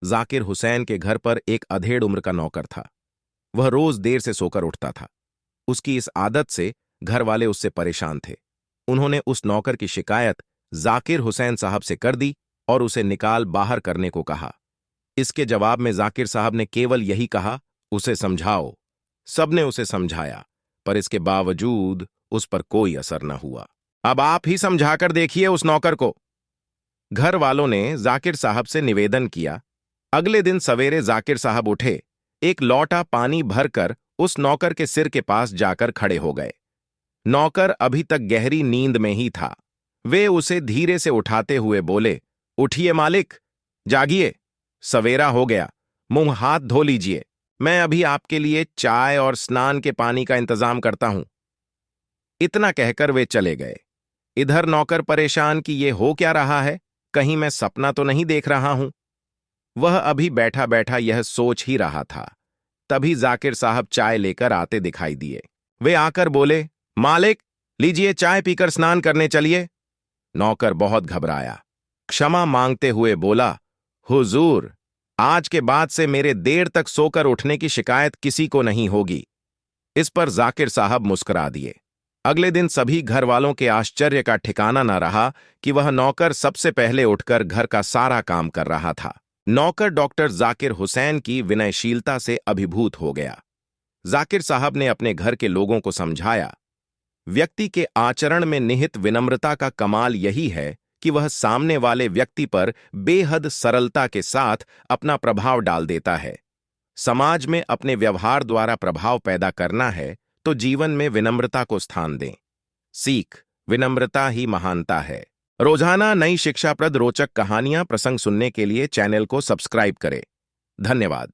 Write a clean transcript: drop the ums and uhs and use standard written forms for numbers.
जाकिर हुसैन के घर पर एक अधेड़ उम्र का नौकर था। वह रोज देर से सोकर उठता था। उसकी इस आदत से घर वाले उससे परेशान थे। उन्होंने उस नौकर की शिकायत जाकिर हुसैन साहब से कर दी और उसे निकाल बाहर करने को कहा। इसके जवाब में जाकिर साहब ने केवल यही कहा, उसे समझाओ। सबने उसे समझाया, पर इसके बावजूद उस पर कोई असर न हुआ। अब आप ही समझाकर देखिए उस नौकर को। घर वालों ने जाकिर साहब से निवेदन किया। अगले दिन सवेरे जाकिर साहब उठे, एक लौटा पानी भरकर उस नौकर के सिर के पास जाकर खड़े हो गए। नौकर अभी तक गहरी नींद में ही था। वे उसे धीरे से उठाते हुए बोले, उठिए मालिक, जागिए, सवेरा हो गया, मुंह हाथ धो लीजिए, मैं अभी आपके लिए चाय और स्नान के पानी का इंतजाम करता हूं। इतना कहकर वे चले गए। इधर नौकर परेशान कि ये हो क्या रहा है, कहीं मैं सपना तो नहीं देख रहा हूं। वह अभी बैठा बैठा यह सोच ही रहा था, तभी जाकिर साहब चाय लेकर आते दिखाई दिए। वे आकर बोले, मालिक, लीजिए चाय पीकर स्नान करने चलिए। नौकर बहुत घबराया, क्षमा मांगते हुए बोला, हुजूर, आज के बाद से मेरे देर तक सोकर उठने की शिकायत किसी को नहीं होगी। इस पर जाकिर साहब मुस्कुरा दिए। अगले दिन सभी घर वालों के आश्चर्य का ठिकाना न रहा कि वह नौकर सबसे पहले उठकर घर का सारा काम कर रहा था। नौकर डॉक्टर जाकिर हुसैन की विनयशीलता से अभिभूत हो गया। जाकिर साहब ने अपने घर के लोगों को समझाया, व्यक्ति के आचरण में निहित विनम्रता का कमाल यही है कि वह सामने वाले व्यक्ति पर बेहद सरलता के साथ अपना प्रभाव डाल देता है। समाज में अपने व्यवहार द्वारा प्रभाव पैदा करना है तो जीवन में विनम्रता को स्थान दें। सीख, विनम्रता ही महानता है। रोजाना नई शिक्षाप्रद रोचक कहानियां प्रसंग सुनने के लिए चैनल को सब्सक्राइब करें। धन्यवाद।